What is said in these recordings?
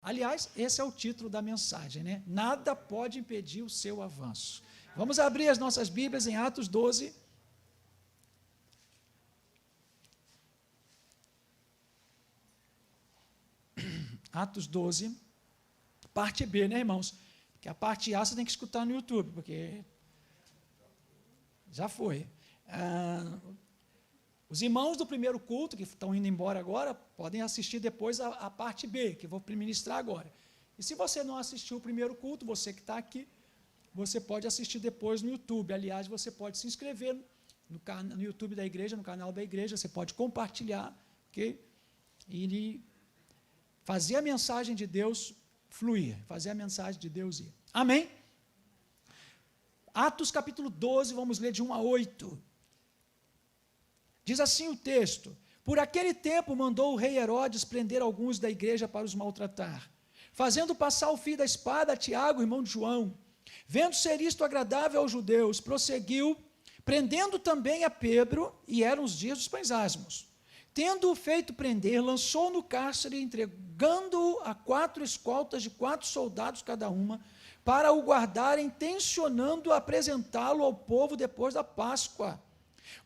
Aliás, esse é o título da mensagem, né? Nada pode impedir o seu avanço. Vamos abrir as nossas Bíblias em Atos 12. Atos 12, parte B, né, irmãos? Porque a parte A você tem que escutar no YouTube, porque já foi. Os irmãos do primeiro culto, que estão indo embora agora, podem assistir depois a parte B, que eu vou ministrar agora. E se você não assistiu o primeiro culto, você que está aqui, você pode assistir depois no YouTube. Aliás, você pode se inscrever no YouTube da igreja, no canal da igreja, você pode compartilhar, ok? E fazer a mensagem de Deus fluir, fazer a mensagem de Deus ir. Amém? Atos capítulo 12, vamos ler de 1 a 8. Diz assim o texto: por aquele tempo mandou o rei Herodes prender alguns da igreja para os maltratar, fazendo passar o fio da espada a Tiago, irmão de João. Vendo ser isto agradável aos judeus, prosseguiu, prendendo também a Pedro, e eram os dias dos pães asmos. Tendo-o feito prender, lançou no cárcere, entregando-o a 4 escoltas de 4 soldados cada uma, para o guardarem, tencionando apresentá-lo ao povo depois da Páscoa.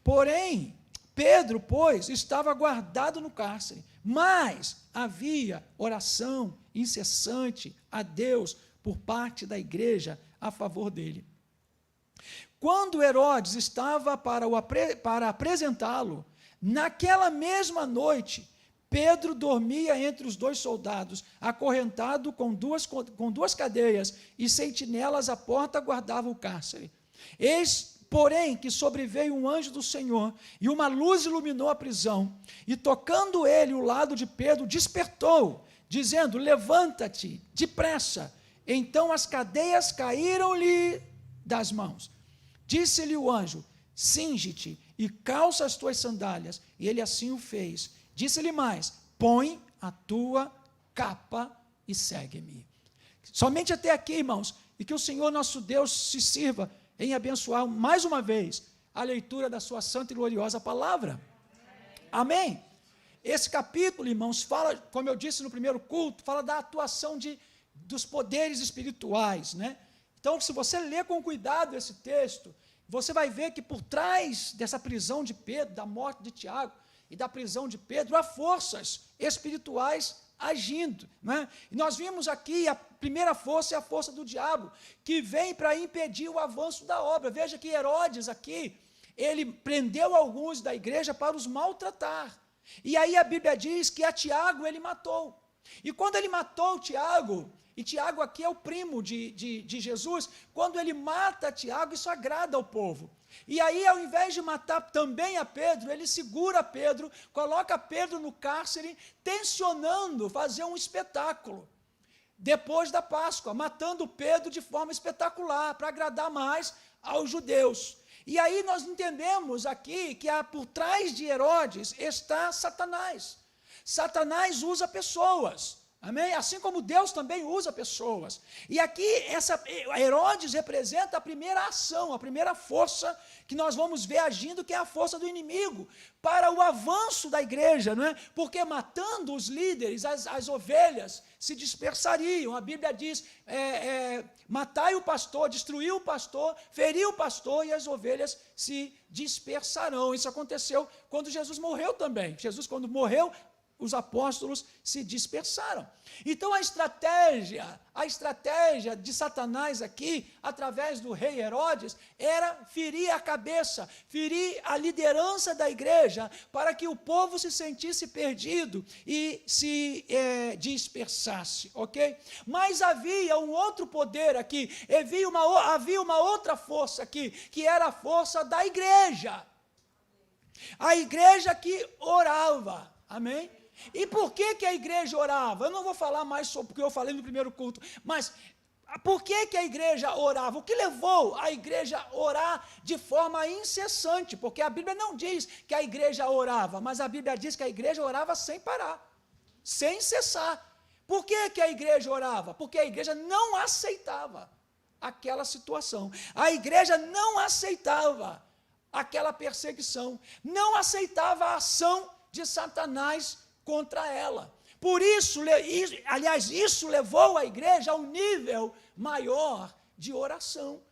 Porém, Pedro, pois, estava guardado no cárcere, mas havia oração incessante a Deus por parte da igreja a favor dele. Quando Herodes estava para apresentá-lo, naquela mesma noite, Pedro dormia entre os 2 soldados, acorrentado com duas cadeias, e sentinelas à porta guardavam o cárcere. Eis, porém, que sobreveio um anjo do Senhor, e uma luz iluminou a prisão, e tocando ele o lado de Pedro, despertou, dizendo: levanta-te, depressa. Então as cadeias caíram-lhe das mãos. Disse-lhe o anjo: cinge-te e calça as tuas sandálias. E ele assim o fez. Disse-lhe mais: põe a tua capa e segue-me. Somente até aqui, irmãos, e que o Senhor nosso Deus se sirva em abençoar mais uma vez a leitura da sua santa e gloriosa palavra. Amém? Esse capítulo, irmãos, fala, como eu disse no primeiro culto, fala da atuação dos poderes espirituais, né? Então, se você ler com cuidado esse texto, você vai ver que por trás dessa prisão de Pedro, da morte de Tiago e da prisão de Pedro, há forças espirituais agindo, né? E nós vimos aqui a primeira força é a força do diabo, que vem para impedir o avanço da obra. Veja que Herodes aqui, ele prendeu alguns da igreja para os maltratar. E aí a Bíblia diz que a Tiago ele matou. E quando ele matou Tiago, e Tiago aqui é o primo de Jesus, quando ele mata Tiago, isso agrada ao povo. E aí, ao invés de matar também a Pedro, ele segura Pedro, coloca Pedro no cárcere, tensionando fazer um espetáculo. Depois da Páscoa, matando Pedro de forma espetacular, para agradar mais aos judeus. E aí nós entendemos aqui que por trás de Herodes está Satanás. Satanás usa pessoas. Amém? Assim como Deus também usa pessoas. E aqui, Herodes representa a primeira ação, a primeira força que nós vamos ver agindo, que é a força do inimigo, para o avanço da igreja, não é? Porque matando os líderes, as ovelhas se dispersariam. A Bíblia diz, matai o pastor, destruiu o pastor, feriu o pastor, e as ovelhas se dispersarão. Isso aconteceu quando Jesus morreu também. Jesus, quando morreu, os apóstolos se dispersaram. Então a estratégia de Satanás aqui, através do rei Herodes, era ferir a cabeça, ferir a liderança da igreja, para que o povo se sentisse perdido e se dispersasse, ok? Mas havia um outro poder aqui, havia uma outra força aqui, que era a força da igreja. A igreja que orava, amém? E por que a igreja orava? Eu não vou falar mais sobre o que eu falei no primeiro culto, mas por que a igreja orava? O que levou a igreja a orar de forma incessante? Porque a Bíblia não diz que a igreja orava, mas a Bíblia diz que a igreja orava sem parar, sem cessar. Por que a igreja orava? Porque a igreja não aceitava aquela situação. A igreja não aceitava aquela perseguição, não aceitava a ação de Satanás contra ela. Por isso, aliás, isso levou a igreja a um nível maior de oração.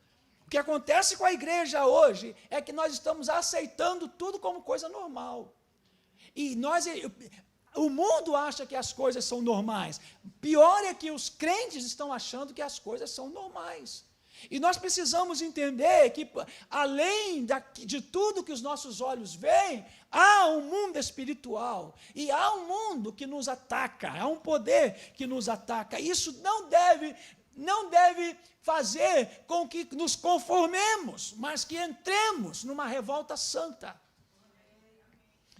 O que acontece com a igreja hoje é que nós estamos aceitando tudo como coisa normal. E o mundo acha que as coisas são normais. Pior é que os crentes estão achando que as coisas são normais. E nós precisamos entender que, além de tudo que os nossos olhos veem, há um mundo espiritual. E há um mundo que nos ataca, há um poder que nos ataca. Isso não deve fazer com que nos conformemos, mas que entremos numa revolta santa.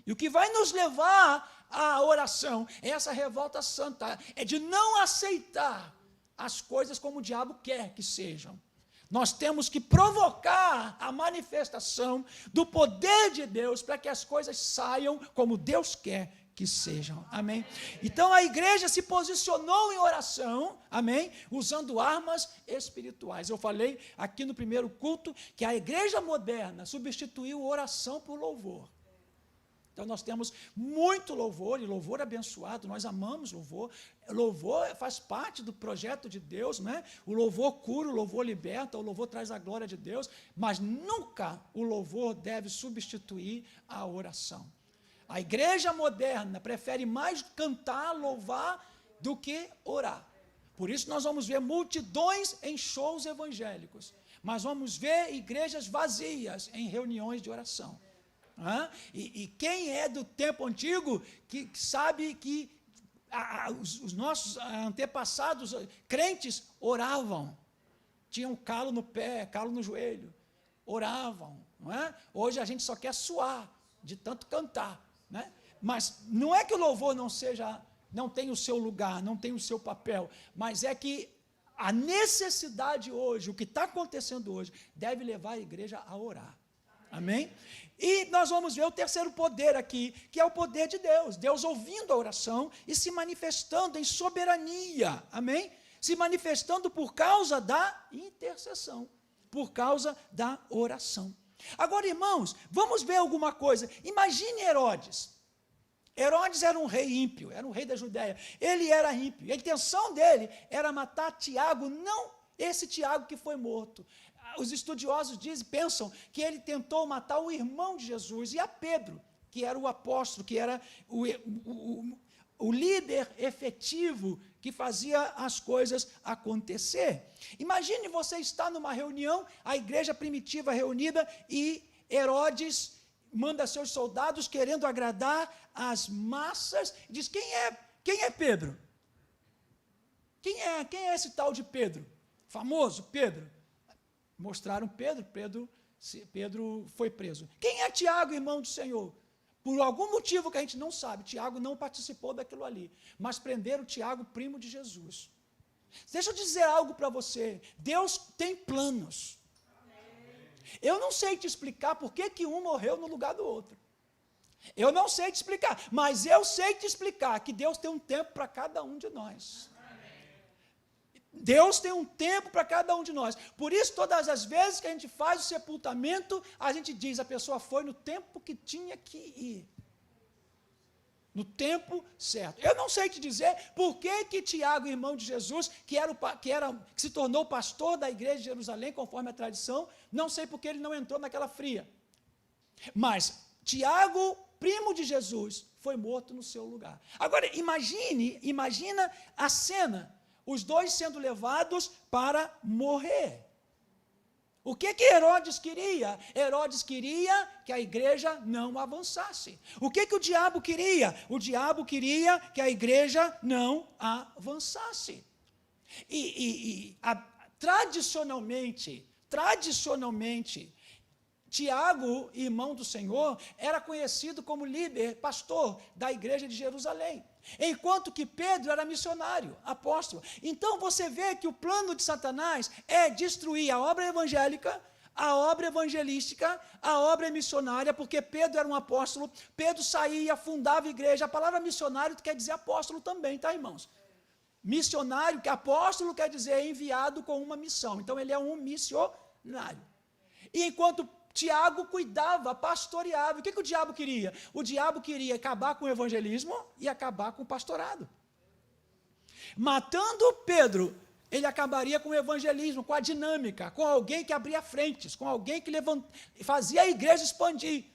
E o que vai nos levar à oração é essa revolta santa, é de não aceitar as coisas como o diabo quer que sejam. Nós temos que provocar a manifestação do poder de Deus para que as coisas saiam como Deus quer que sejam. Amém? Então a igreja se posicionou em oração, amém? Usando armas espirituais. Eu falei aqui no primeiro culto que a igreja moderna substituiu oração por louvor. Então nós temos muito louvor, e louvor abençoado, nós amamos louvor. Louvor faz parte do projeto de Deus, né? O louvor cura, o louvor liberta, o louvor traz a glória de Deus, mas nunca o louvor deve substituir a oração. A igreja moderna prefere mais cantar, louvar, do que orar. Por isso nós vamos ver multidões em shows evangélicos, mas vamos ver igrejas vazias em reuniões de oração. E quem é do tempo antigo que sabe que os nossos antepassados crentes oravam, tinham calo no pé, calo no joelho, oravam, não é? Hoje a gente só quer suar de tanto cantar, né? Mas não é que o louvor não tem o seu lugar, não tem o seu papel, mas é que a necessidade hoje, o que está acontecendo hoje, deve levar a igreja a orar. Amém? E nós vamos ver o terceiro poder aqui, que é o poder de Deus. Deus ouvindo a oração e se manifestando em soberania. Amém? Se manifestando por causa da intercessão, por causa da oração. Agora, irmãos, vamos ver alguma coisa. Imagine Herodes. Herodes era um rei ímpio, era um rei da Judéia. Ele era ímpio. A intenção dele era matar Tiago, não esse Tiago que foi morto. Os estudiosos pensam que ele tentou matar o irmão de Jesus e a Pedro, que era o apóstolo, que era o líder efetivo que fazia as coisas acontecer. Imagine você estar numa reunião, a igreja primitiva reunida, e Herodes manda seus soldados querendo agradar as massas, diz: quem é Pedro? Quem é esse tal de Pedro? Famoso Pedro. Mostraram Pedro foi preso. Quem é Tiago, irmão do Senhor? Por algum motivo que a gente não sabe, Tiago não participou daquilo ali, mas prenderam Tiago, primo de Jesus. Deixa eu dizer algo para você, Deus tem planos. Eu não sei te explicar por que um morreu no lugar do outro. Eu não sei te explicar, mas eu sei te explicar que Deus tem um tempo para cada um de nós. Deus tem um tempo para cada um de nós. Por isso, todas as vezes que a gente faz o sepultamento, a gente diz: a pessoa foi no tempo que tinha que ir. No tempo certo. Eu não sei te dizer por que Tiago, irmão de Jesus, que se tornou pastor da igreja de Jerusalém, conforme a tradição, não sei por que ele não entrou naquela fria. Mas Tiago, primo de Jesus, foi morto no seu lugar. Agora, imagina a cena. Os dois sendo levados para morrer. O que Herodes queria? Herodes queria que a igreja não avançasse. O que o diabo queria? O diabo queria que a igreja não avançasse. Tradicionalmente, Tiago, irmão do Senhor, era conhecido como líder, pastor da igreja de Jerusalém. Enquanto que Pedro era missionário, apóstolo. Então você vê que o plano de Satanás é destruir a obra evangélica, a obra evangelística, a obra missionária, porque Pedro era um apóstolo, Pedro saía, fundava a igreja. A palavra missionário quer dizer apóstolo também, tá, irmãos? Missionário, que apóstolo quer dizer enviado com uma missão. Então ele é um missionário. E enquanto Tiago cuidava, pastoreava. O que o diabo queria? O diabo queria acabar com o evangelismo e acabar com o pastorado. Matando Pedro, ele acabaria com o evangelismo, com a dinâmica, com alguém que abria frentes, com alguém que fazia a igreja expandir.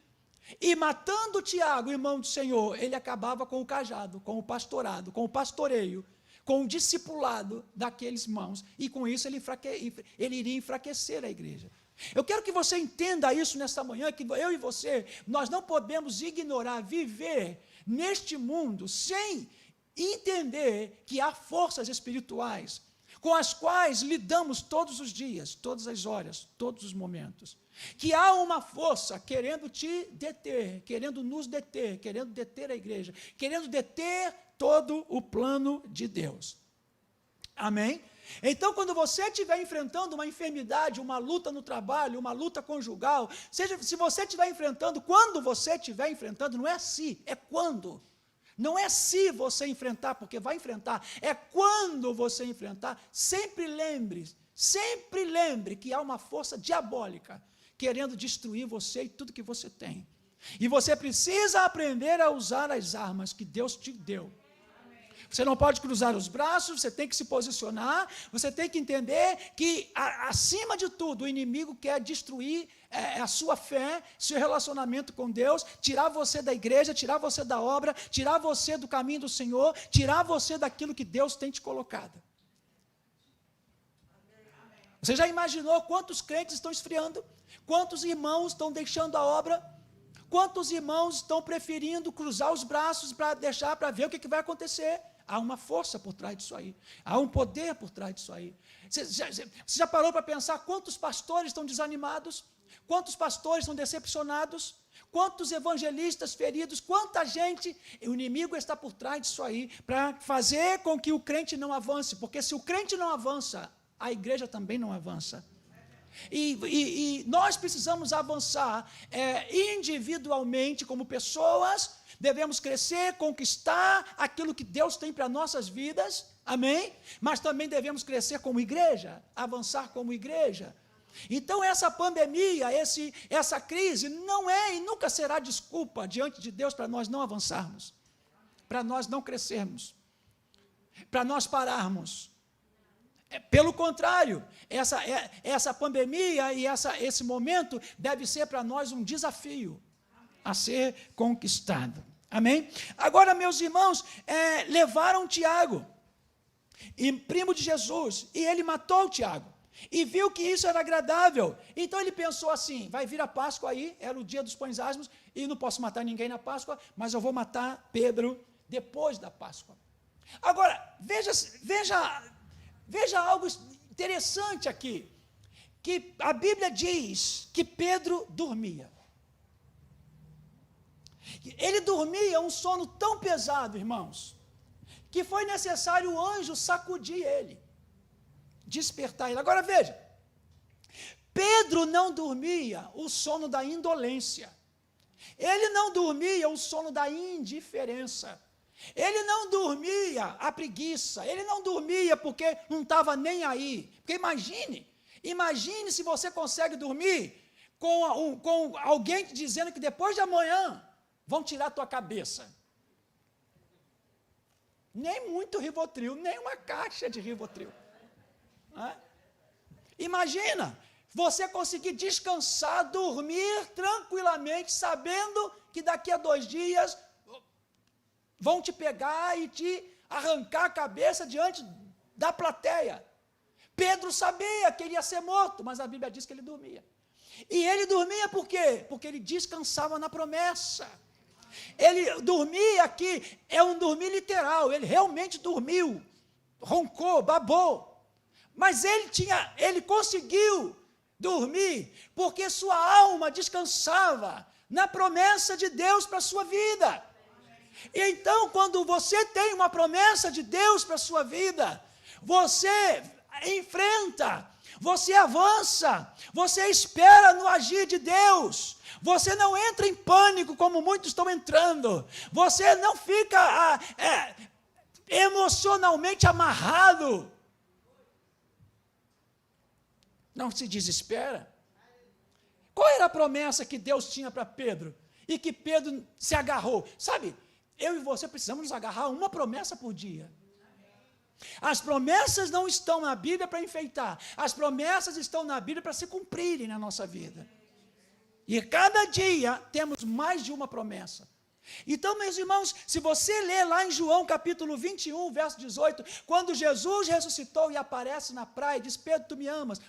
E matando Tiago, irmão do Senhor, ele acabava com o cajado, com o pastorado, com o pastoreio, com o discipulado daqueles irmãos. E com isso ele iria enfraquecer a igreja. Eu quero que você entenda isso nesta manhã, que eu e você, nós não podemos ignorar, viver neste mundo sem entender que há forças espirituais com as quais lidamos todos os dias, todas as horas, todos os momentos. Que há uma força querendo te deter, querendo nos deter, querendo deter a igreja, querendo deter todo o plano de Deus. Amém? Então, quando você estiver enfrentando uma enfermidade, uma luta no trabalho, uma luta conjugal, se você estiver enfrentando, quando você estiver enfrentando, não é se, é quando. Não é se você enfrentar, porque vai enfrentar, é quando você enfrentar, sempre lembre que há uma força diabólica querendo destruir você e tudo que você tem. E você precisa aprender a usar as armas que Deus te deu. Você não pode cruzar os braços, você tem que se posicionar, você tem que entender que, acima de tudo, o inimigo quer destruir a sua fé, seu relacionamento com Deus, tirar você da igreja, tirar você da obra, tirar você do caminho do Senhor, tirar você daquilo que Deus tem te colocado. Você já imaginou quantos crentes estão esfriando? Quantos irmãos estão deixando a obra? Quantos irmãos estão preferindo cruzar os braços para ver o que vai acontecer? Há uma força por trás disso aí. Há um poder por trás disso aí. Você já parou para pensar quantos pastores estão desanimados? Quantos pastores estão decepcionados? Quantos evangelistas feridos? Quanta gente? O inimigo está por trás disso aí para fazer com que o crente não avance. Porque se o crente não avança, a igreja também não avança. E nós precisamos avançar individualmente como pessoas, devemos crescer, conquistar aquilo que Deus tem para nossas vidas, amém? Mas também devemos crescer como igreja, avançar como igreja. Então essa pandemia, essa crise não é e nunca será desculpa diante de Deus para nós não avançarmos, para nós não crescermos, para nós pararmos. Pelo contrário, essa pandemia e esse momento deve ser para nós um desafio a ser conquistado. Amém? Agora, meus irmãos, levaram Tiago, primo de Jesus, e ele matou Tiago, e viu que isso era agradável. Então ele pensou assim, vai vir a Páscoa aí, era o dia dos pães asmos, e não posso matar ninguém na Páscoa, mas eu vou matar Pedro depois da Páscoa. Agora, veja algo interessante aqui, que a Bíblia diz que Pedro dormia. Ele dormia um sono tão pesado, irmãos, que foi necessário o anjo sacudir ele, despertar ele. Agora veja, Pedro não dormia o sono da indolência, ele não dormia o sono da indiferença, ele não dormia a preguiça, ele não dormia porque não estava nem aí. Porque imagine se você consegue dormir com alguém te dizendo que depois de amanhã vão tirar a tua cabeça. Nem muito Rivotril, nem uma caixa de Rivotril. Imagina você conseguir descansar, dormir tranquilamente, sabendo que daqui a 2 dias vão te pegar e te arrancar a cabeça diante da plateia. Pedro sabia que ele ia ser morto, mas a Bíblia diz que ele dormia. E ele dormia por quê? Porque ele descansava na promessa. Ele dormia aqui, é um dormir literal, ele realmente dormiu, roncou, babou. Mas ele conseguiu dormir, porque sua alma descansava na promessa de Deus para a sua vida. E então, quando você tem uma promessa de Deus para a sua vida, você enfrenta, você avança, você espera no agir de Deus, você não entra em pânico como muitos estão entrando, você não fica emocionalmente amarrado, não se desespera. Qual era a promessa que Deus tinha para Pedro? E que Pedro se agarrou? Sabe, eu e você precisamos nos agarrar a uma promessa por dia. As promessas não estão na Bíblia para enfeitar. As promessas estão na Bíblia para se cumprirem na nossa vida. E cada dia temos mais de uma promessa. Então, meus irmãos, se você ler lá em João capítulo 21, verso 18, quando Jesus ressuscitou e aparece na praia, diz: Pedro, tu me amas,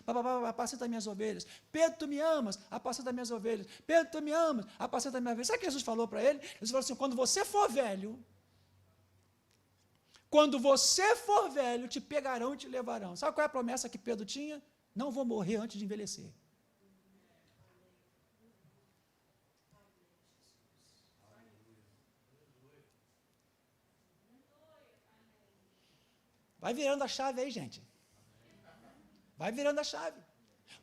apacenta minhas ovelhas. Pedro, tu me amas, apacenta minhas ovelhas. Pedro, tu me amas, apacenta minhas ovelhas. Sabe o que Jesus falou para ele? Jesus falou assim: quando você for velho, te pegarão e te levarão. Sabe qual é a promessa que Pedro tinha? Não vou morrer antes de envelhecer. Vai virando a chave aí, gente. Vai virando a chave.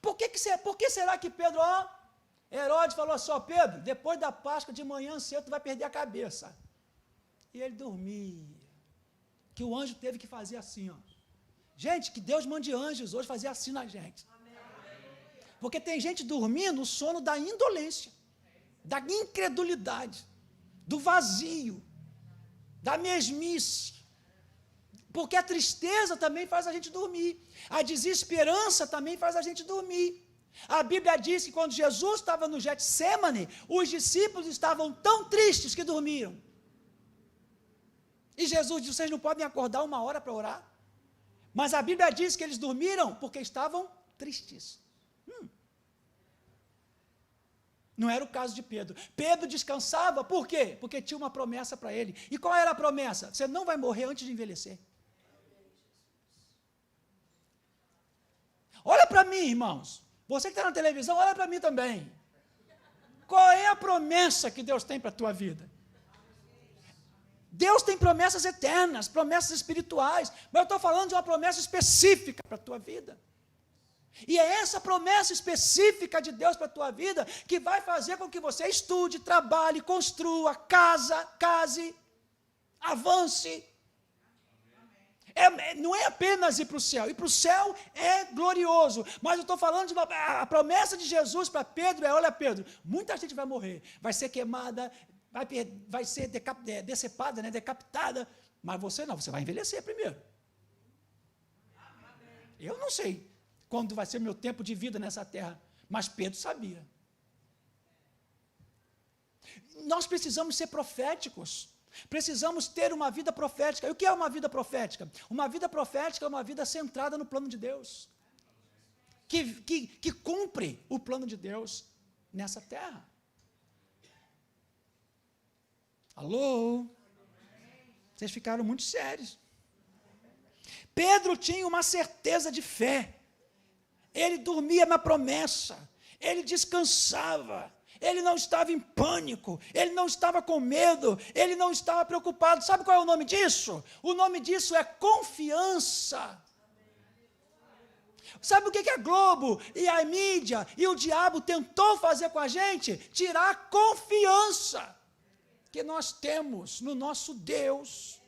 Por que será que Pedro, Herodes falou assim: Pedro, depois da Páscoa de manhã cedo tu vai perder a cabeça. E ele dormia. Que o anjo teve que fazer assim, Gente, que Deus mande anjos hoje fazer assim na gente. Porque tem gente dormindo o sono da indolência, da incredulidade, do vazio, da mesmice. Porque a tristeza também faz a gente dormir. A desesperança também faz a gente dormir. A Bíblia diz que quando Jesus estava no Getsêmani, os discípulos estavam tão tristes que dormiram. E Jesus disse: vocês não podem acordar uma hora para orar? Mas a Bíblia diz que eles dormiram porque estavam tristes. Não era o caso de Pedro. Pedro descansava, por quê? Porque tinha uma promessa para ele. E qual era a promessa? Você não vai morrer antes de envelhecer. Olha para mim, irmãos. Você que está na televisão, olha para mim também. Qual é a promessa que Deus tem para a tua vida? Deus tem promessas eternas, promessas espirituais, mas eu estou falando de uma promessa específica para a tua vida. E é essa promessa específica de Deus para a tua vida que vai fazer com que você estude, trabalhe, construa, case, avance. Não é apenas ir para o céu. Ir para o céu é glorioso, mas eu estou falando de a promessa de Jesus para Pedro olha, Pedro, muita gente vai morrer, vai ser queimada, vai ser decepada, decapitada, mas você não, você vai envelhecer primeiro. Eu não sei quando vai ser meu tempo de vida nessa terra, mas Pedro sabia. Nós precisamos ser proféticos. Precisamos ter uma vida profética. E o que é uma vida profética? Uma vida profética é uma vida centrada no plano de Deus, que cumpre o plano de Deus nessa terra. Alô? Vocês ficaram muito sérios. Pedro tinha uma certeza de fé. Ele dormia na promessa, ele descansava. Ele não estava em pânico, ele não estava com medo, ele não estava preocupado. Sabe qual é o nome disso? O nome disso é confiança. Sabe o que a Globo e a mídia e o diabo tentou fazer com a gente? Tirar a confiança que nós temos no nosso Deus.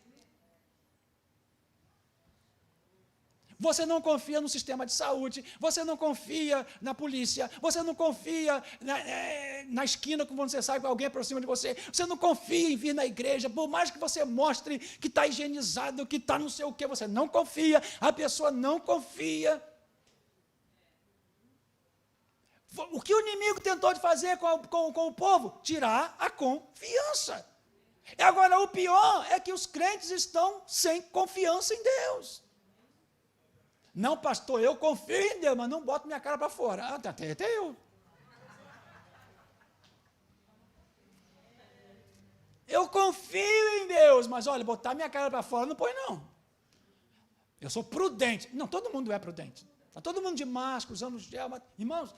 Você não confia no sistema de saúde, você não confia na polícia, você não confia na esquina quando você sai com alguém por cima de você, você não confia em vir na igreja, por mais que você mostre que está higienizado, que está não sei o que, você não confia, a pessoa não confia. O que o inimigo tentou de fazer com o povo? Tirar a confiança. Agora, o pior é que os crentes estão sem confiança em Deus. Não, pastor, eu confio em Deus, mas não boto minha cara para fora. Até eu. Eu confio em Deus, mas olha, botar minha cara para fora não põe não. Eu sou prudente. Não, todo mundo é prudente. Está todo mundo de máscara, usando gel. Mas, irmãos,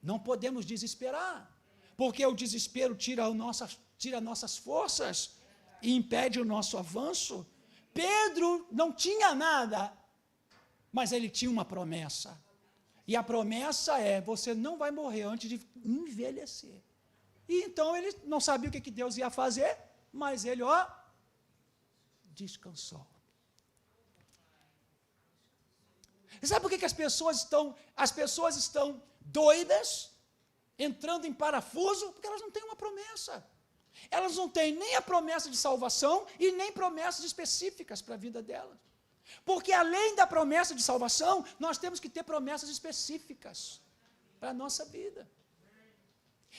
não podemos desesperar, porque o desespero tira nossas forças e impede o nosso avanço. Pedro não tinha nada, mas ele tinha uma promessa. E a promessa é: você não vai morrer antes de envelhecer. E então ele não sabia o que Deus ia fazer, mas ele, descansou. E sabe por que as pessoas estão doidas, entrando em parafuso? Porque elas não têm uma promessa. Elas não têm nem a promessa de salvação e nem promessas específicas para a vida delas. Porque além da promessa de salvação, nós temos que ter promessas específicas para a nossa vida.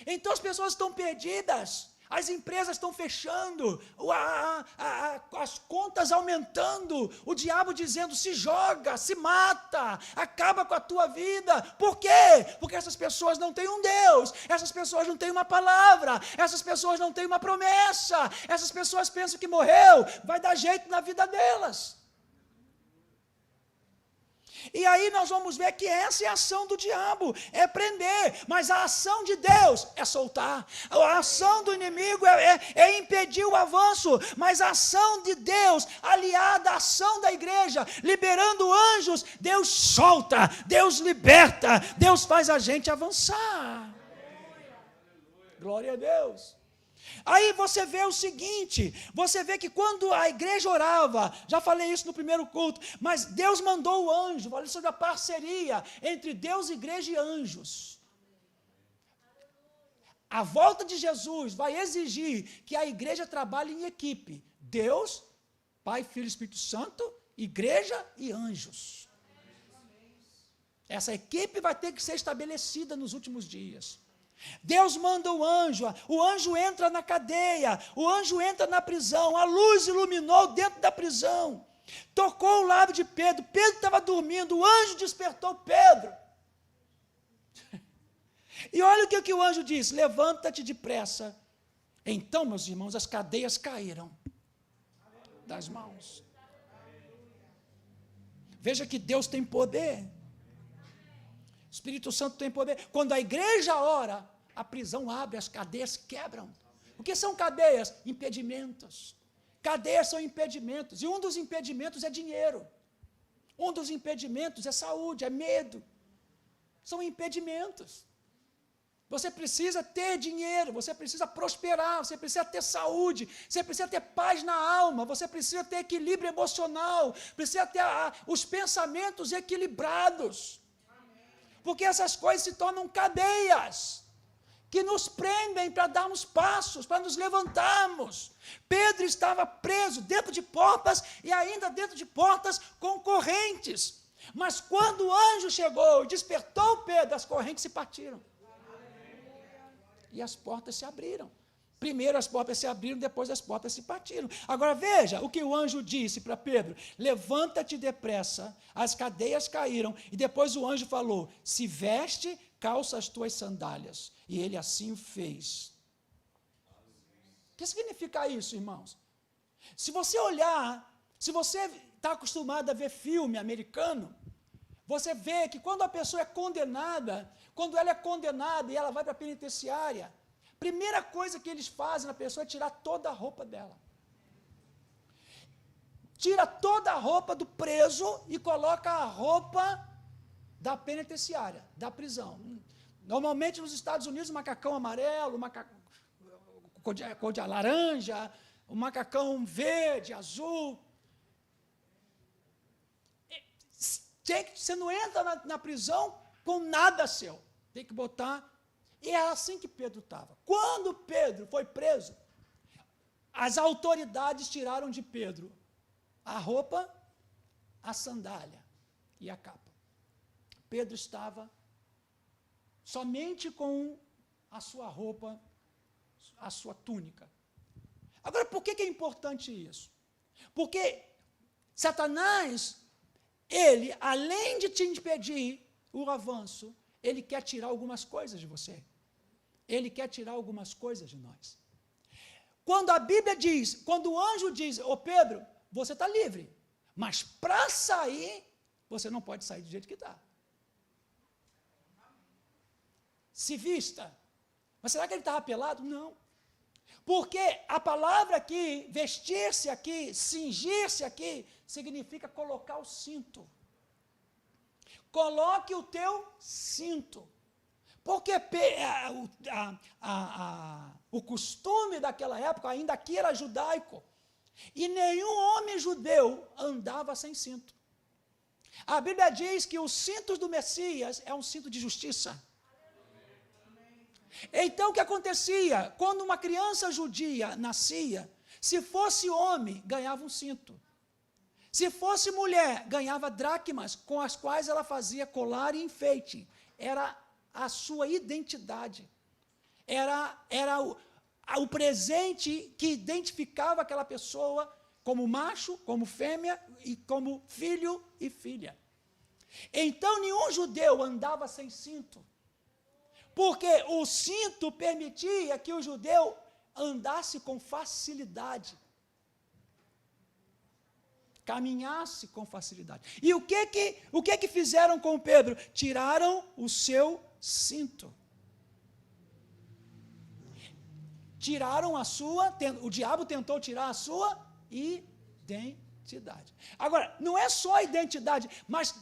Então as pessoas estão perdidas, as empresas estão fechando, as contas aumentando, o diabo dizendo: se joga, se mata, acaba com a tua vida. Por quê? Porque essas pessoas não têm um Deus, essas pessoas não têm uma palavra, essas pessoas não têm uma promessa, essas pessoas pensam que morreu, vai dar jeito na vida delas. E aí nós vamos ver que essa é a ação do diabo, é prender, mas a ação de Deus é soltar. A ação do inimigo é impedir o avanço, mas a ação de Deus, aliada à ação da igreja, liberando anjos, Deus solta, Deus liberta, Deus faz a gente avançar. Glória a Deus. Aí você vê o seguinte, você vê que quando a igreja orava, já falei isso no primeiro culto, mas Deus mandou o anjo, falei sobre a parceria entre Deus, igreja e anjos. A volta de Jesus vai exigir que a igreja trabalhe em equipe, Deus, Pai, Filho e Espírito Santo, igreja e anjos. Essa equipe vai ter que ser estabelecida nos últimos dias. Deus manda o anjo entra na cadeia, o anjo entra na prisão, a luz iluminou dentro da prisão, tocou o lábio de Pedro, Pedro estava dormindo, o anjo despertou Pedro. E olha o que o anjo disse: levanta-te depressa. Então, meus irmãos, as cadeias caíram das mãos. Veja que Deus tem poder. O Espírito Santo tem poder. Quando a igreja ora, a prisão abre, as cadeias quebram. O que são cadeias? Impedimentos. Cadeias são impedimentos. E um dos impedimentos é dinheiro. Um dos impedimentos é saúde, é medo. São impedimentos. Você precisa ter dinheiro, você precisa prosperar, você precisa ter saúde, você precisa ter paz na alma, você precisa ter equilíbrio emocional, precisa ter os pensamentos equilibrados. Porque essas coisas se tornam cadeias que nos prendem para darmos passos, para nos levantarmos. Pedro estava preso dentro de portas e ainda dentro de portas com correntes. Mas quando o anjo chegou e despertou Pedro, as correntes se partiram. E as portas se abriram. Primeiro as portas se abriram, depois as portas se partiram. Agora veja o que o anjo disse para Pedro: levanta-te depressa, as cadeias caíram. E depois o anjo falou: se veste, calça as tuas sandálias. E ele assim o fez. O que significa isso, irmãos? Se você olhar, se você está acostumado a ver filme americano, você vê que quando a pessoa é condenada, quando ela é condenada e ela vai para a penitenciária, primeira coisa que eles fazem na pessoa é tirar toda a roupa dela. Tira toda a roupa do preso e coloca a roupa da penitenciária, da prisão. Normalmente nos Estados Unidos, o macacão amarelo, o macacão cor de laranja, o macacão verde, azul. Você não entra na prisão com nada seu. Tem que botar. E é assim que Pedro estava. Quando Pedro foi preso, as autoridades tiraram de Pedro a roupa, a sandália e a capa. Pedro estava somente com a sua roupa, a sua túnica. Agora, por que é importante isso? Porque Satanás, ele, além de te impedir o avanço, ele quer tirar algumas coisas de você. Ele quer tirar algumas coisas de nós. Quando a Bíblia diz, quando o anjo diz: ô Pedro, você está livre, mas para sair, você não pode sair do jeito que está. Se vista. Mas será que ele estava pelado? Não. Porque a palavra aqui, vestir-se aqui, cingir-se aqui, significa colocar o cinto. Coloque o teu cinto. Porque o costume daquela época, ainda aqui era judaico, e nenhum homem judeu andava sem cinto. A Bíblia diz que os cintos do Messias é um cinto de justiça. Então o que acontecia? Quando uma criança judia nascia, se fosse homem, ganhava um cinto. Se fosse mulher, ganhava dracmas com as quais ela fazia colar e enfeite. Era a sua identidade. Era o presente que identificava aquela pessoa como macho, como fêmea e como filho e filha. Então, nenhum judeu andava sem cinto, porque o cinto permitia que o judeu andasse com facilidade, caminhasse com facilidade. E o que fizeram com Pedro? Tiraram o seu cinto. Tiraram o diabo tentou tirar a sua identidade. Agora, não é só a identidade, mas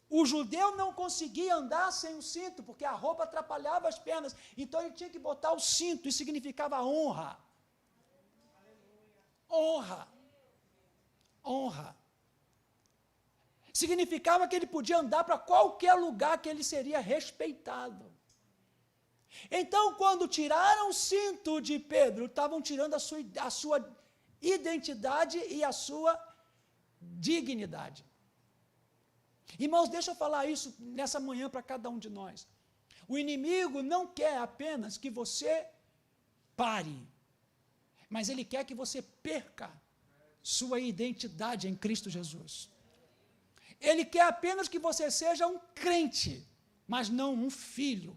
o judeu não conseguia andar sem o cinto, porque a roupa atrapalhava as pernas, então ele tinha que botar o cinto, isso significava honra. Honra. Honra. Significava que ele podia andar para qualquer lugar que ele seria respeitado. Então, quando tiraram o cinto de Pedro, estavam tirando a sua identidade e a sua dignidade. Irmãos, deixa eu falar isso nessa manhã para cada um de nós. O inimigo não quer apenas que você pare, mas ele quer que você perca sua identidade em Cristo Jesus. Ele quer apenas que você seja um crente, mas não um filho.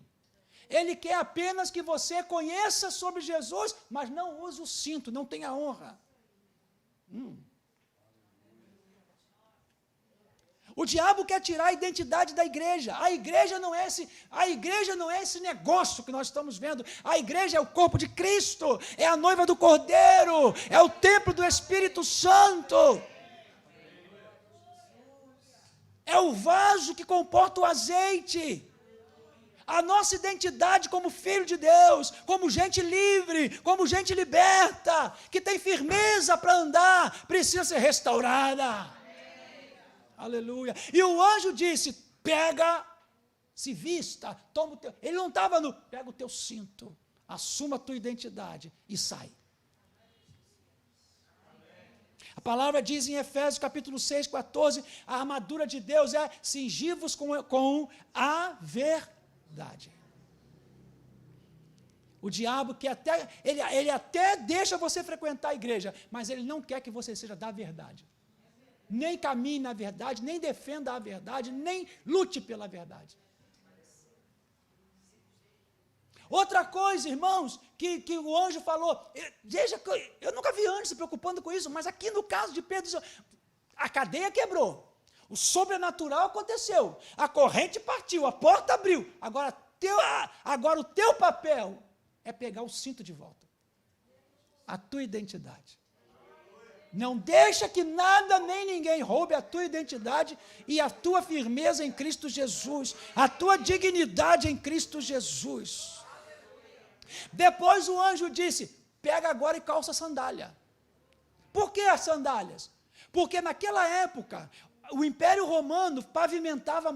Ele quer apenas que você conheça sobre Jesus, mas não use o cinto, não tenha honra. O diabo quer tirar a identidade da igreja. A igreja não é esse negócio que nós estamos vendo. A igreja é o corpo de Cristo, é a noiva do Cordeiro, é o templo do Espírito Santo. É o vaso que comporta o azeite. A nossa identidade como filho de Deus, como gente livre, como gente liberta, que tem firmeza para andar, precisa ser restaurada. Aleluia. E o anjo disse: pega, se vista, toma o teu. Ele não estava no, pega o teu cinto, assuma a tua identidade e sai. A palavra diz em Efésios capítulo 6, 14, a armadura de Deus é cingir-vos com a verdade. O diabo quer ele até deixa você frequentar a igreja, mas ele não quer que você seja da verdade. Nem caminhe na verdade, nem defenda a verdade, nem lute pela verdade. Outra coisa, irmãos, que o anjo falou, veja, eu nunca vi anjo se preocupando com isso, mas aqui no caso de Pedro, a cadeia quebrou, o sobrenatural aconteceu, a corrente partiu, a porta abriu, agora o teu papel é pegar o cinto de volta, a tua identidade. Não deixa que nada nem ninguém roube a tua identidade e a tua firmeza em Cristo Jesus, a tua dignidade em Cristo Jesus. Depois o anjo disse: pega agora e calça a sandália. Por que as sandálias? Porque naquela época o Império Romano pavimentava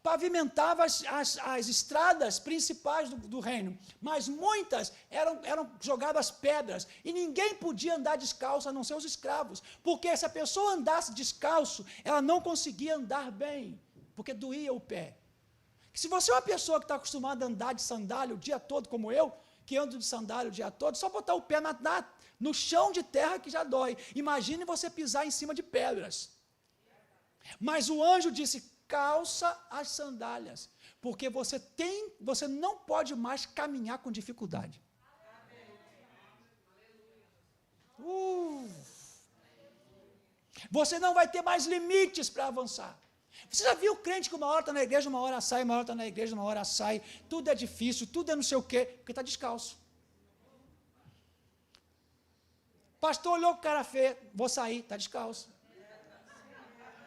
pavimentava as estradas principais do reino, mas muitas eram jogadas pedras, e ninguém podia andar descalço a não ser os escravos, porque se a pessoa andasse descalço, ela não conseguia andar bem, porque doía o pé. Se você é uma pessoa que está acostumada a andar de sandália o dia todo, como eu, que ando de sandália o dia todo, só botar o pé no chão de terra que já dói. Imagine você pisar em cima de pedras. Mas o anjo disse: calça as sandálias, porque você não pode mais caminhar com dificuldade. Você não vai ter mais limites para avançar. Você já viu crente que uma hora está na igreja, uma hora sai, uma hora está na igreja, uma hora sai, tudo é difícil, tudo é não sei o quê, porque está descalço. Pastor olhou com cara feia, vou sair, está descalço.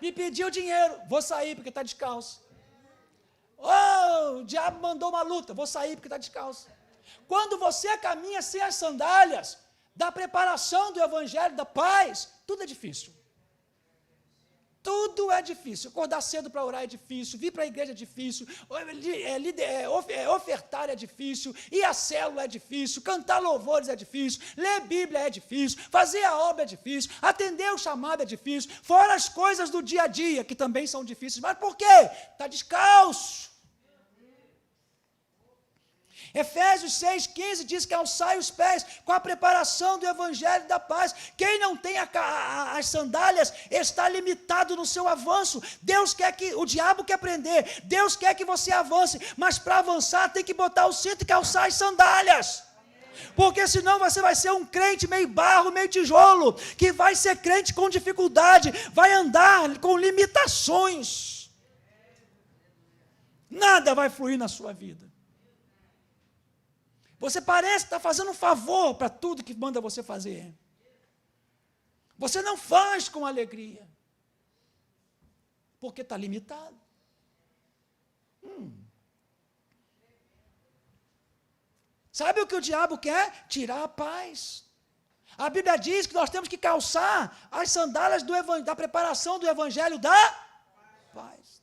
Me pediu dinheiro, vou sair porque está descalço. O diabo mandou uma luta, vou sair porque está descalço. Quando você caminha sem as sandálias da preparação do evangelho, da paz, tudo é difícil. Tudo Tudo é difícil. Acordar cedo para orar é difícil, vir para a igreja é difícil, ofertar é difícil, ir à célula é difícil, cantar louvores é difícil, ler Bíblia é difícil, fazer a obra é difícil, atender o chamado é difícil, fora as coisas do dia a dia, que também são difíceis. Mas por quê? Está descalço. Efésios 6,15 diz que alçai os pés com a preparação do evangelho da paz. Quem não tem as sandálias está limitado no seu avanço. O diabo quer prender, Deus quer que você avance, mas para avançar tem que botar o cinto e calçar as sandálias. Porque senão você vai ser um crente meio barro, meio tijolo, que vai ser crente com dificuldade, vai andar com limitações. Nada vai fluir na sua vida. Você parece estar fazendo um favor para tudo que manda você fazer. Você não faz com alegria. Porque está limitado. Sabe o que o diabo quer? Tirar a paz. A Bíblia diz que nós temos que calçar as sandálias da preparação do evangelho da paz.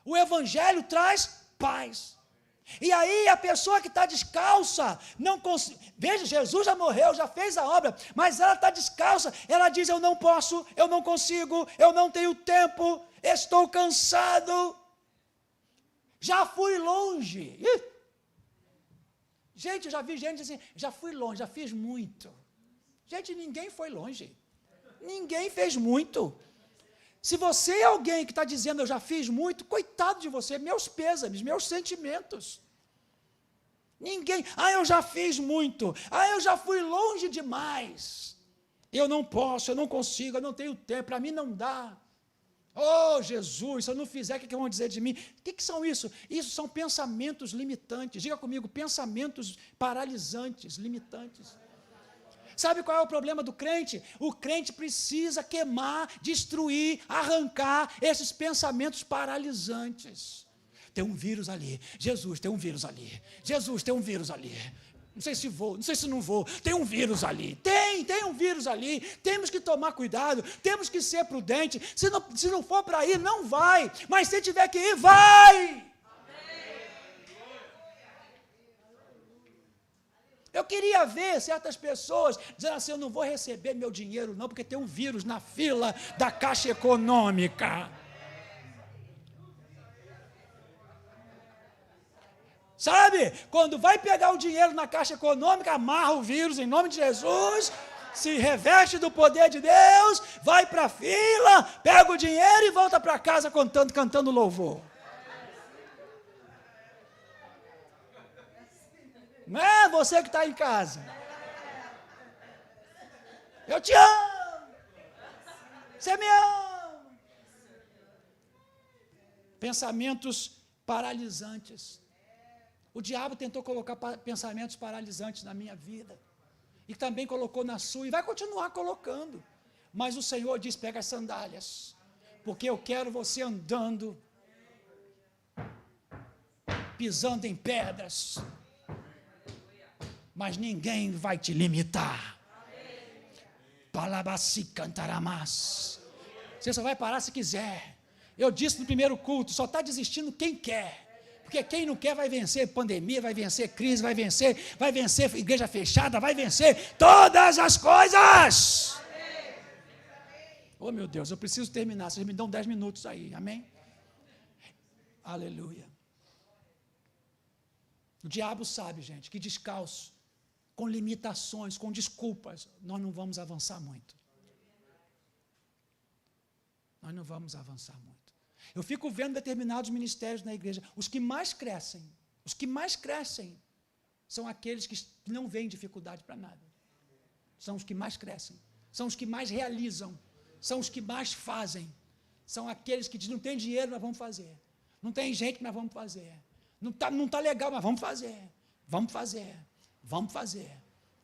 O evangelho traz paz. E aí a pessoa que está descalça, não consegue. Veja, Jesus já morreu, já fez a obra, mas ela está descalça, ela diz: eu não posso, eu não consigo, eu não tenho tempo, estou cansado, já fui longe. Gente, eu já vi gente assim, já fui longe, já fiz muito. Gente, ninguém foi longe, ninguém fez muito. Se você é alguém que está dizendo eu já fiz muito, coitado de você, meus pêsames, meus sentimentos. Ninguém, eu já fiz muito, eu já fui longe demais. Eu não posso, eu não consigo, eu não tenho tempo, para mim não dá. Oh, Jesus, se eu não fizer, o que vão dizer de mim? O que são isso? Isso são pensamentos limitantes. Diga comigo, pensamentos paralisantes, limitantes. Sabe qual é o problema do crente? O crente precisa queimar, destruir, arrancar esses pensamentos paralisantes. Tem um vírus ali. Jesus, tem um vírus ali. Jesus, tem um vírus ali. Não sei se vou, não sei se não vou. Tem um vírus ali. Tem um vírus ali. Temos que tomar cuidado, temos que ser prudente. Se não for para ir, não vai. Mas se tiver que ir, vai. Eu queria ver certas pessoas dizendo assim: eu não vou receber meu dinheiro não, porque tem um vírus na fila da Caixa Econômica. Sabe, quando vai pegar o dinheiro na Caixa Econômica, amarra o vírus em nome de Jesus, se reveste do poder de Deus, vai para a fila, pega o dinheiro e volta para casa cantando louvor. Não é você que está em casa. Eu te amo. Você me ama. Pensamentos paralisantes. O diabo tentou colocar pensamentos paralisantes na minha vida. E também colocou na sua. E vai continuar colocando. Mas o Senhor diz: pega as sandálias. Porque eu quero você andando, pisando em pedras. Mas ninguém vai te limitar. Palabaci cantaramás. Você só vai parar se quiser. Eu disse no primeiro culto: só está desistindo quem quer. Porque quem não quer vai vencer pandemia, vai vencer crise, vai vencer igreja fechada, vai vencer todas as coisas. Oh, meu Deus, eu preciso terminar. Vocês me dão 10 minutos aí, amém? Aleluia. O diabo sabe, gente, que descalço, com limitações, com desculpas, nós não vamos avançar muito. Nós não vamos avançar muito. Eu fico vendo determinados ministérios na igreja, os que mais crescem são aqueles que não veem dificuldade para nada. São os que mais crescem, são os que mais realizam, são os que mais fazem. São aqueles que dizem: não tem dinheiro, mas vamos fazer. Não tem gente, mas vamos fazer. Não tá legal, mas vamos fazer. Vamos fazer. Vamos fazer.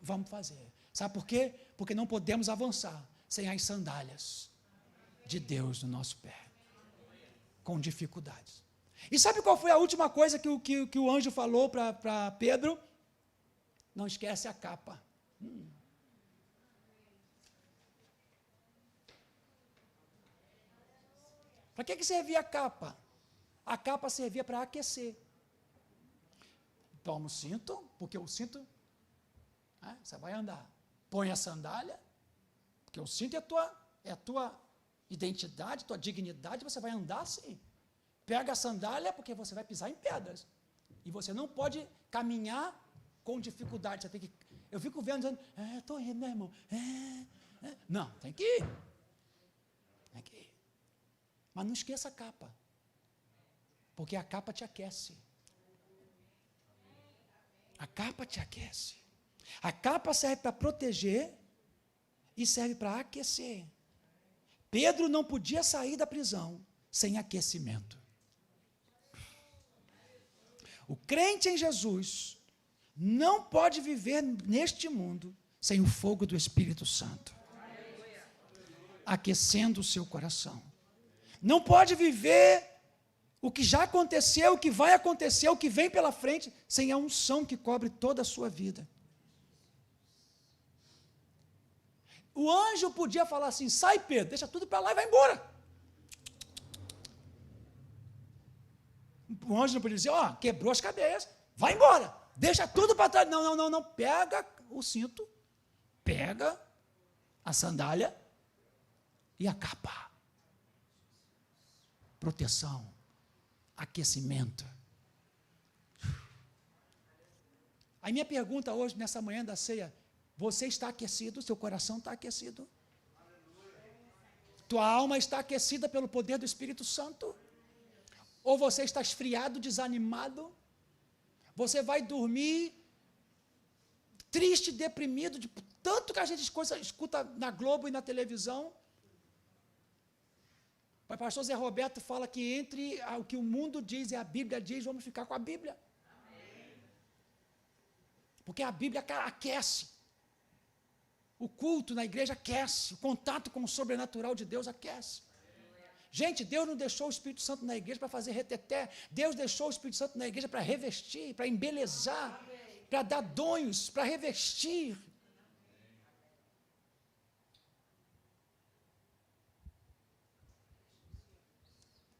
Vamos fazer. Sabe por quê? Porque não podemos avançar sem as sandálias de Deus no nosso pé. Com dificuldades. E sabe qual foi a última coisa que o anjo falou para Pedro? Não esquece a capa. Para que servia a capa? A capa servia para aquecer. Toma o cinto, porque o cinto, você vai andar. Põe a sandália, porque o cinto é a tua identidade, tua dignidade, você vai andar assim. Pega a sandália, porque você vai pisar em pedras. E você não pode caminhar com dificuldade. Você tem que. Eu fico vendo, dizendo, estou indo, né, irmão? Não, tem que ir. Tem que ir. Mas não esqueça a capa. Porque a capa te aquece. A capa te aquece. A capa serve para proteger e serve para aquecer. Pedro não podia sair da prisão sem aquecimento. O crente em Jesus não pode viver neste mundo sem o fogo do Espírito Santo, aquecendo o seu coração. Não pode viver o que já aconteceu, o que vai acontecer, o que vem pela frente, sem a unção que cobre toda a sua vida. O anjo podia falar assim, sai Pedro, deixa tudo para lá e vai embora. O anjo não podia dizer, quebrou as cadeias, vai embora, deixa tudo para trás. Não, pega o cinto, pega a sandália e a capa. Proteção, aquecimento. A minha pergunta hoje, nessa manhã da ceia, você está aquecido? Seu coração está aquecido? Tua alma está aquecida pelo poder do Espírito Santo? Ou você está esfriado, desanimado? Você vai dormir triste, deprimido, de tanto que a gente escuta na Globo e na televisão. O pastor Zé Roberto fala que entre o que o mundo diz e a Bíblia diz, vamos ficar com a Bíblia. Porque a Bíblia aquece. O culto na igreja aquece. O contato com o sobrenatural de Deus aquece. Gente, Deus não deixou o Espírito Santo na igreja para fazer reteté. Deus deixou o Espírito Santo na igreja para revestir, para embelezar, para dar dons, para revestir.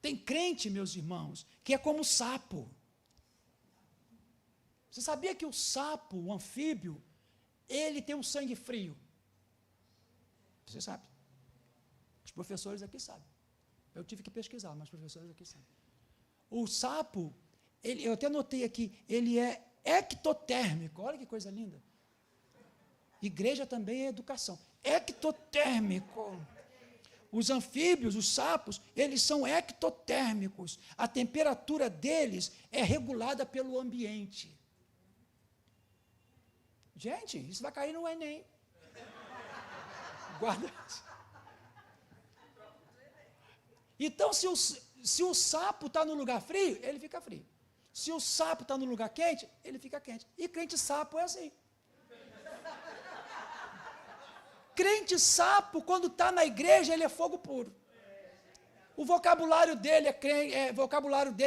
Tem crente, meus irmãos, que é como o sapo. Você sabia que o sapo, o anfíbio, ele tem um sangue frio? Você sabe? Os professores aqui sabem. Eu tive que pesquisar, mas os professores aqui sabem. O sapo, eu até notei aqui, ele é ectotérmico. Olha que coisa linda. Igreja também é educação. Ectotérmico. Os anfíbios, os sapos, eles são ectotérmicos. A temperatura deles é regulada pelo ambiente. Gente, isso vai cair no Enem. Guarda isso. Então, se o sapo está no lugar frio, ele fica frio. Se o sapo está no lugar quente, ele fica quente. E crente sapo é assim. Crente sapo, quando está na igreja, ele é fogo puro. O vocabulário dele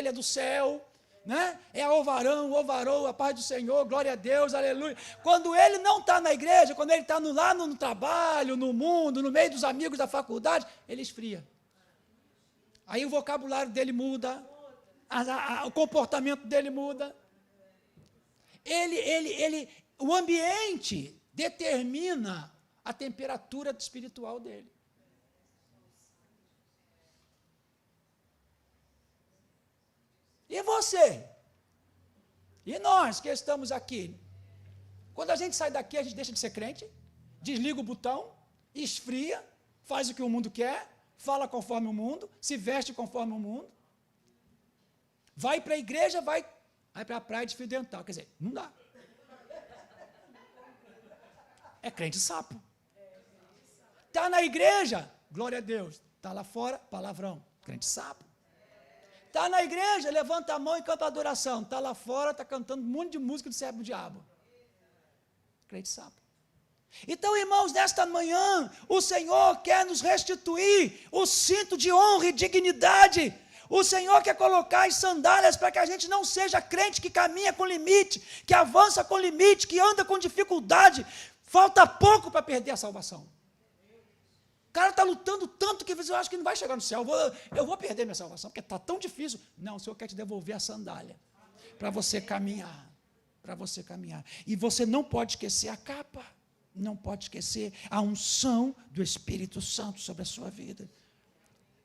é do céu, né? É ovarão, ovarou, a paz do Senhor, glória a Deus, aleluia. Quando ele não está na igreja, quando ele está lá no trabalho, no mundo, no meio dos amigos da faculdade, ele esfria. Aí o vocabulário dele muda, o comportamento dele muda. O ambiente determina a temperatura espiritual dele. E você? E nós que estamos aqui? Quando a gente sai daqui, a gente deixa de ser crente, desliga o botão, esfria, faz o que o mundo quer, fala conforme o mundo, se veste conforme o mundo, vai para a igreja, vai para a praia de fio dental. Quer dizer, não dá. É crente sapo. Está na igreja, glória a Deus. Está lá fora, palavrão, crente sapo. Está na igreja, levanta a mão e canta adoração. Está lá fora, está cantando um monte de música do servo do diabo. Crente sapo. Então, irmãos, nesta manhã, o Senhor quer nos restituir o cinto de honra e dignidade. O Senhor quer colocar as sandálias para que a gente não seja crente que caminha com limite, que avança com limite, que anda com dificuldade. Falta pouco para perder a salvação. cara está lutando tanto que eu acho que não vai chegar no céu, eu vou perder minha salvação, porque está tão difícil. Não, o Senhor quer te devolver a sandália, para você caminhar, E você não pode esquecer a capa, não pode esquecer a unção do Espírito Santo sobre a sua vida.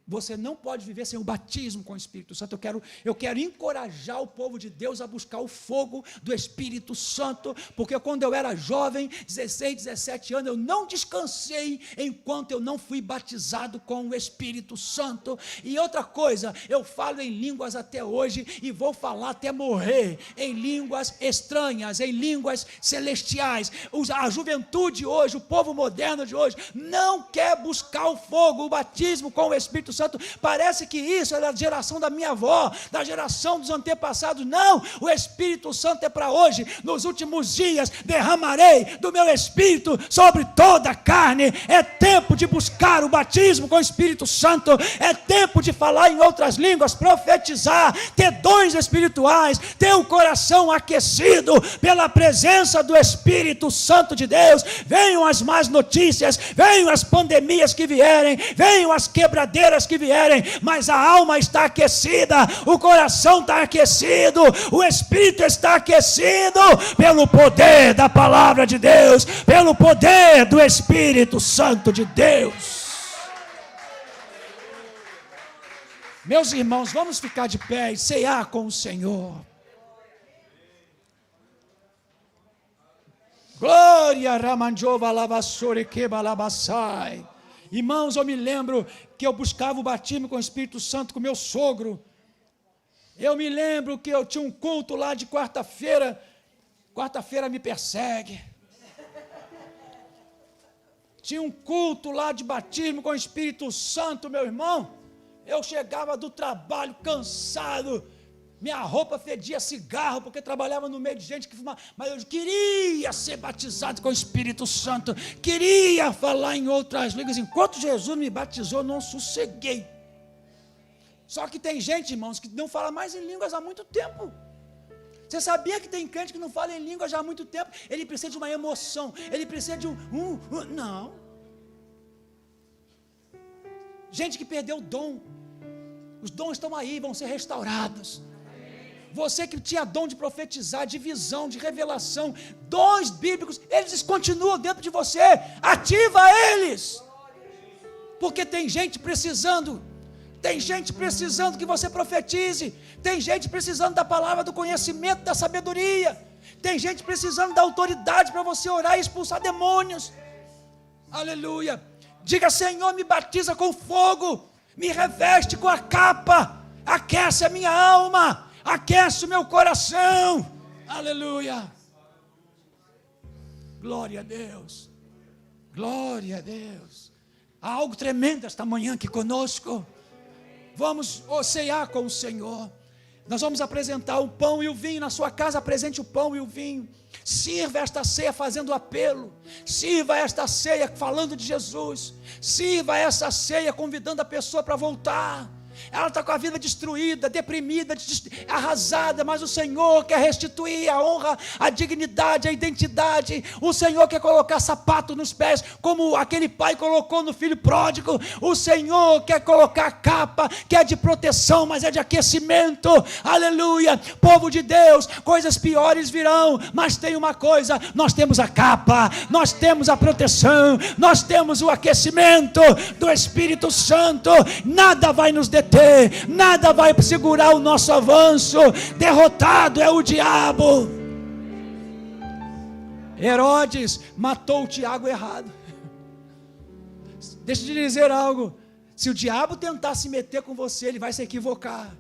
Você não pode viver sem o batismo com o Espírito Santo. Eu quero encorajar o povo de Deus a buscar o fogo do Espírito Santo, porque quando eu era jovem, 16, 17 anos, eu não descansei enquanto eu não fui batizado com o Espírito Santo. E outra coisa, eu falo em línguas até hoje e vou falar até morrer, em línguas estranhas, em línguas celestiais. A juventude hoje, o povo moderno de hoje, não quer buscar o fogo, o batismo com o Espírito Santo. Parece que isso é da geração da minha avó, da geração dos antepassados. Não, o Espírito Santo é para hoje. Nos últimos dias derramarei do meu Espírito sobre toda a carne. É tempo de buscar o batismo com o Espírito Santo, é tempo de falar em outras línguas, profetizar, ter dons espirituais, ter o coração aquecido pela presença do Espírito Santo de Deus. Venham as más notícias, venham as pandemias que vierem, venham as quebradeiras que vierem, mas a alma está aquecida, o coração está aquecido, o Espírito está aquecido pelo poder da palavra de Deus, pelo poder do Espírito Santo de Deus. Meus irmãos, vamos ficar de pé e cear com o Senhor. Glória, Ramanjova Lavassore Kebalabassai. Irmãos, eu me lembro que eu buscava o batismo com o Espírito Santo com meu sogro. Eu me lembro que eu tinha um culto lá de quarta-feira. Quarta-feira me persegue. Tinha um culto lá de batismo com o Espírito Santo, meu irmão. Eu chegava do trabalho cansado, minha roupa fedia cigarro, porque trabalhava no meio de gente que fumava, mas eu queria ser batizado com o Espírito Santo, queria falar em outras línguas. Enquanto Jesus me batizou, não sosseguei. Só que tem gente, irmãos, que não fala mais em línguas há muito tempo. Você sabia que tem crente que não fala em línguas já há muito tempo? Ele precisa de uma emoção, ele precisa de não. Gente que perdeu o dom, os dons estão aí, vão ser restaurados. Você que tinha dom de profetizar, de visão, de revelação, dons bíblicos, eles continuam dentro de você, ativa eles, porque tem gente precisando que você profetize, tem gente precisando da palavra do conhecimento, da sabedoria, tem gente precisando da autoridade para você orar e expulsar demônios. Aleluia. Diga: Senhor, me batiza com fogo, me reveste com a capa, aquece a minha alma, aquece o meu coração. Aleluia. Glória a Deus. Glória a Deus. Há algo tremendo esta manhã aqui conosco. Vamos cear com o Senhor. Nós vamos apresentar o pão e o vinho. Na sua casa, apresente o pão e o vinho. Sirva esta ceia fazendo apelo. Sirva esta ceia falando de Jesus. Sirva essa ceia convidando a pessoa para voltar. Ela está com a vida destruída, deprimida, arrasada, mas o Senhor quer restituir a honra, a dignidade, a identidade. O Senhor quer colocar sapato nos pés, como aquele pai colocou no filho pródigo. O Senhor quer colocar a capa, que é de proteção, mas é de aquecimento. Aleluia. Povo de Deus, coisas piores virão, mas tem uma coisa: nós temos a capa, nós temos a proteção, nós temos o aquecimento do Espírito Santo. Nada vai nos deter, nada vai segurar o nosso avanço. Derrotado é o diabo. Herodes matou o Tiago errado. Deixa eu te dizer algo: se o diabo tentar se meter com você, ele vai se equivocar.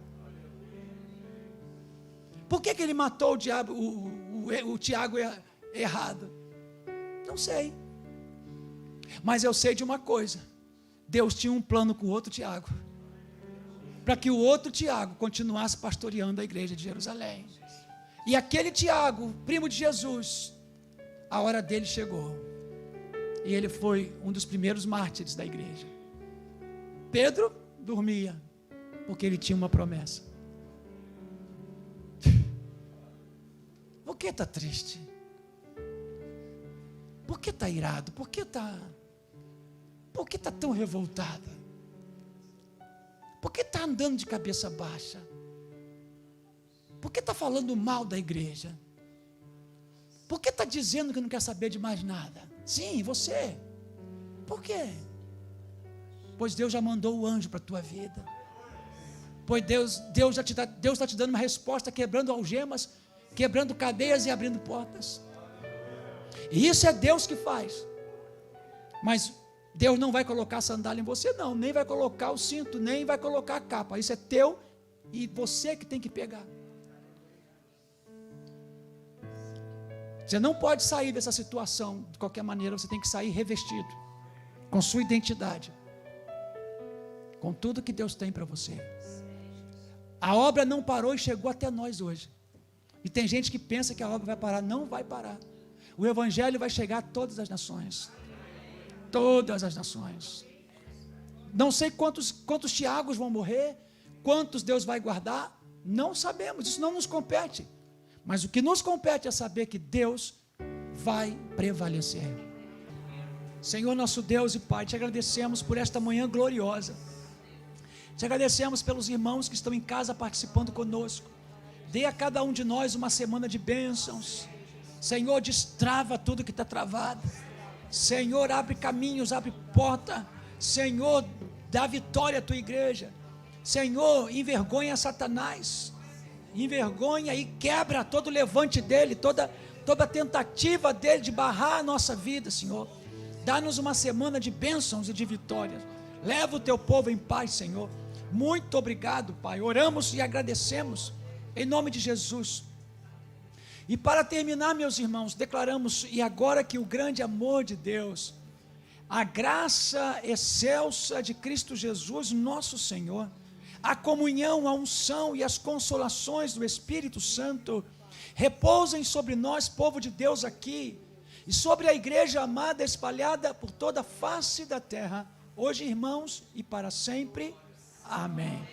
Por que ele matou o diabo, o Tiago errado? Não sei. Mas eu sei de uma coisa: Deus tinha um plano com o outro Tiago, para que o outro Tiago continuasse pastoreando a igreja de Jerusalém. E aquele Tiago, primo de Jesus, a hora dele chegou, e ele foi um dos primeiros mártires da igreja. Pedro dormia, porque ele tinha uma promessa. Por que está triste? Por que está irado? Por Por que está tão revoltada? Por que está andando de cabeça baixa? Por que está falando mal da igreja? Por que está dizendo que não quer saber de mais nada? Sim, você. Por quê? Pois Deus já mandou o anjo para a tua vida. Pois Deus está te dando uma resposta, quebrando algemas, quebrando cadeias e abrindo portas. E isso é Deus que faz. Mas Deus não vai colocar a sandália em você, não. Nem vai colocar o cinto, nem vai colocar a capa. Isso é teu e você que tem que pegar. Você não pode sair dessa situação de qualquer maneira. Você tem que sair revestido, com sua identidade, com tudo que Deus tem para você. A obra não parou e chegou até nós hoje. E tem gente que pensa que a obra vai parar. Não vai parar. O evangelho vai chegar a todas as nações. Todas as nações. Não sei quantos Tiagos vão morrer, quantos Deus vai guardar, não sabemos, isso não nos compete. Mas o que nos compete é saber que Deus vai prevalecer. Senhor nosso Deus e Pai, te agradecemos por esta manhã gloriosa. Te agradecemos pelos irmãos que estão em casa participando conosco. Dê a cada um de nós uma semana de bênçãos. Senhor, destrava tudo que está travado. Senhor, abre caminhos, abre porta. Senhor, dá vitória à tua igreja. Senhor, envergonha Satanás. Envergonha e quebra todo o levante dele, toda tentativa dele de barrar a nossa vida, Senhor. Dá-nos uma semana de bênçãos e de vitórias. Leva o teu povo em paz, Senhor. Muito obrigado, Pai. Oramos e agradecemos em nome de Jesus. E para terminar, meus irmãos, declaramos, e agora que o grande amor de Deus, a graça excelsa de Cristo Jesus, nosso Senhor, a comunhão, a unção e as consolações do Espírito Santo repousem sobre nós, povo de Deus aqui, e sobre a igreja amada espalhada por toda a face da terra, hoje, irmãos, e para sempre. Amém.